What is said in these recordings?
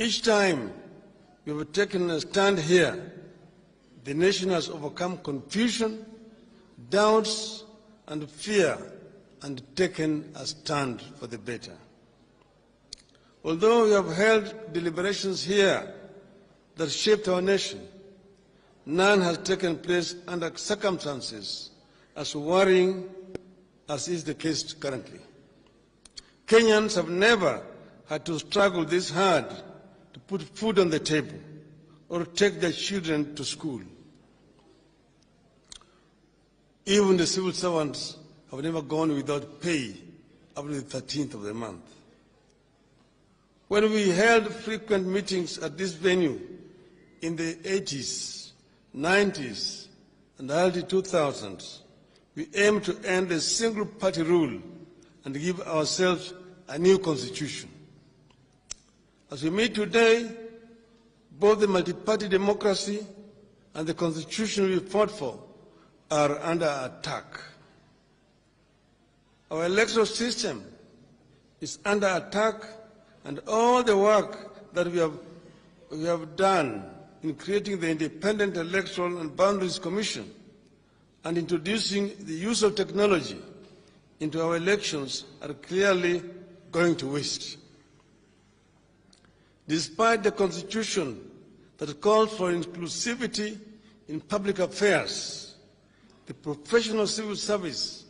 Each time we have taken a stand here, the nation has overcome confusion, doubts, and fear, and taken a stand for the better. Although we have held deliberations here that shaped our nation, none has taken place under circumstances as worrying as is the case currently. Kenyans have never had to struggle this hard to put food on the table or take their children to school. Even the civil servants have never gone without pay up to the 13th of the month. When we held frequent meetings at this venue in the 80s, 90s, and early 2000s, we aimed to end the single-party rule and give ourselves a new constitution. As we meet today, both the multi-party democracy and the constitution we fought for are under attack. Our electoral system is under attack, and all the work that we have done in creating the Independent Electoral and Boundaries Commission and introducing the use of technology into our elections are clearly going to waste. Despite the Constitution that calls for inclusivity in public affairs, the professional civil service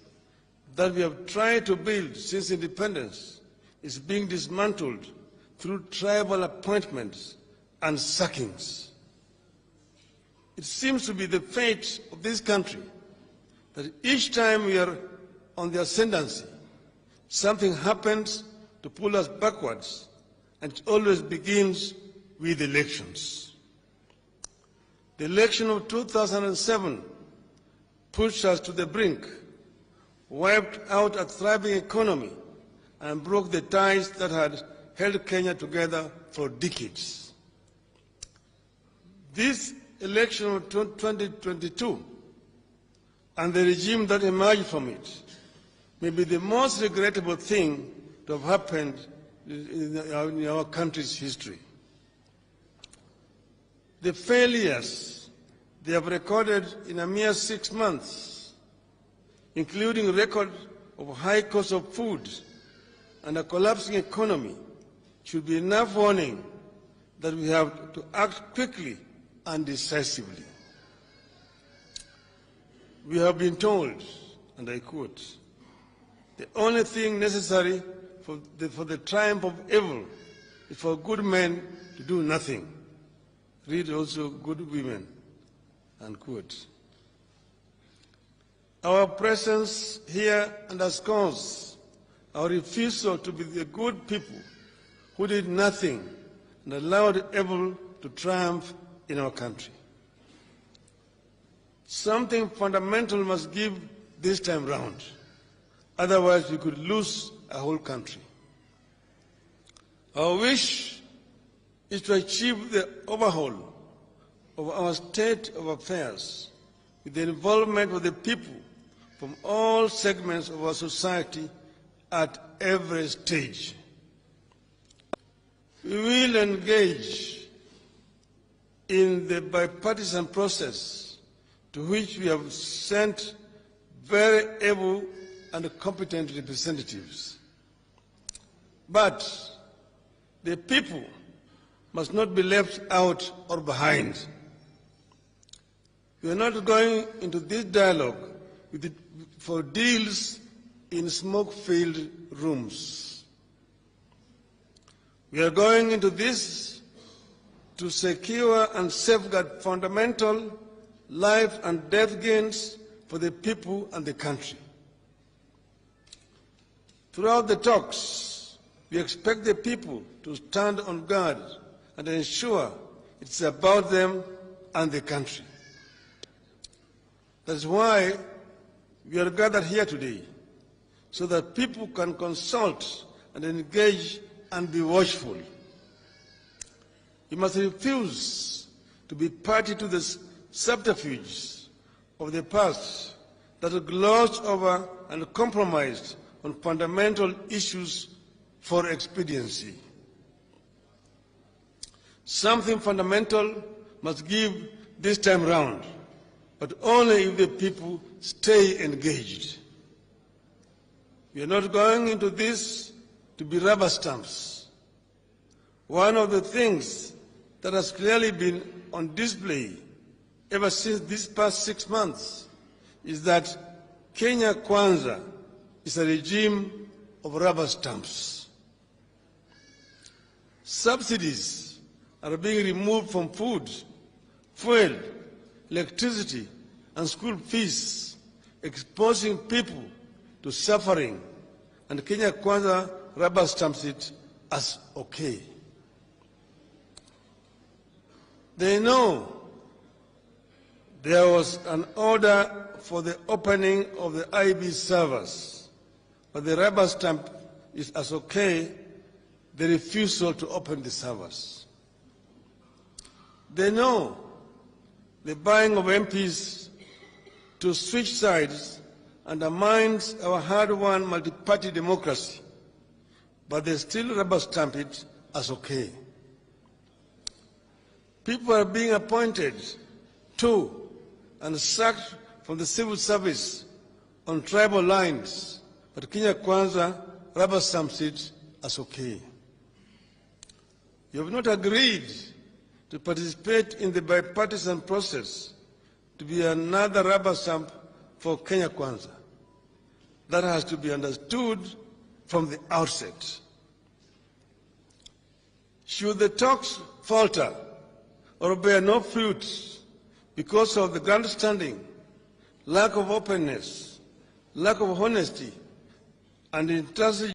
that we have tried to build since independence is being dismantled through tribal appointments and sackings. It seems to be the fate of this country that each time we are on the ascendancy, something happens to pull us backwards, and it always begins with elections. The election of 2007 pushed us to the brink, wiped out a thriving economy, and broke the ties that had held Kenya together for decades. This election of 2022 and the regime that emerged from it may be the most regrettable thing to have happened in our country's history. The failures they have recorded in a mere 6 months, including a record of high cost of food and a collapsing economy, should be enough warning that we have to act quickly and decisively. We have been told, and I quote, "The only thing necessary for the triumph of evil is for good men to do nothing. Read also good women," unquote. Our presence here underscores our refusal to be the good people who did nothing and allowed evil to triumph in our country. Something fundamental must give this time round. Otherwise, we could lose a whole country. Our wish is to achieve the overhaul of our state of affairs with the involvement of the people from all segments of our society at every stage. We will engage in the bipartisan process to which we have sent very able and competent representatives. But the people must not be left out or behind. We are not going into this dialogue for deals in smoke-filled rooms. We are going into this to secure and safeguard fundamental life and death gains for the people and the country. Throughout the talks, we expect the people to stand on guard and ensure it's about them and the country. That's why we are gathered here today, so that people can consult and engage and be watchful. We must refuse to be party to the subterfuges of the past that are glossed over and compromised on fundamental issues for expediency. Something fundamental must give this time round, but only if the people stay engaged. We are not going into this to be rubber stamps. One of the things that has clearly been on display ever since these past 6 months is that Kenya Kwanza is a regime of rubber stamps. Subsidies are being removed from food, fuel, electricity, and school fees, exposing people to suffering, and Kenya Kwanza rubber stamps it as okay. They know there was an order for the opening of the IB servers, but the rubber stamp is as okay the refusal to open the servers. They know the buying of MPs to switch sides undermines our hard-won multi-party democracy, but they still rubber stamp it as okay. People are being appointed to and sacked from the civil service on tribal lines, but Kenya Kwanza rubber stamps it as okay. You have not agreed to participate in the bipartisan process to be another rubber stamp for Kenya Kwanza. That has to be understood from the outset. Should the talks falter or bear no fruit because of the grandstanding, lack of openness, lack of honesty, and intransigence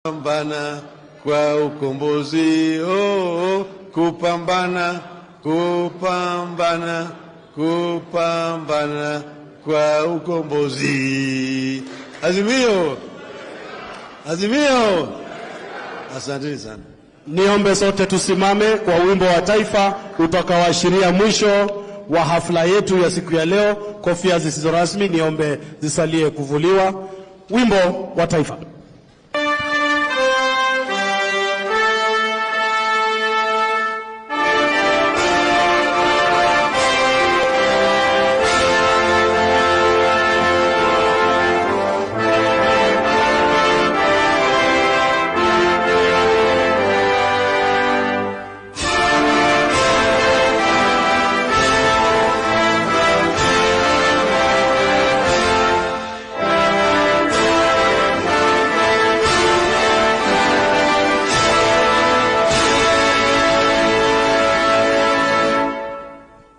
Kupambana kwa ukombozi, kupambana, kupambana, kupambana kwa ukombozi. Azimio! Azimio! Asante sana. Niombe sote tusimame kwa wimbo wa taifa utakaoashiria mwisho wa hafla yetu ya siku ya leo. Kofia zisizo rasmi niombe zisalie kuvuliwa. Wimbo wa taifa.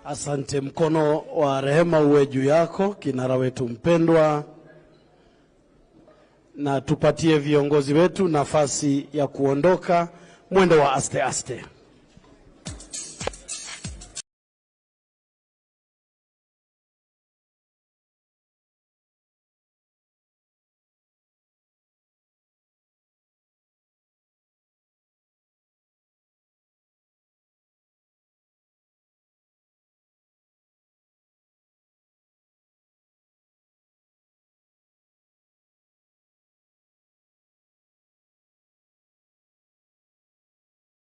Asante. Mkono wa rehema uwe juu yako, kinara wetu mpendwa, na tupatie viongozi wetu nafasi ya kuondoka mwendo wa aste aste.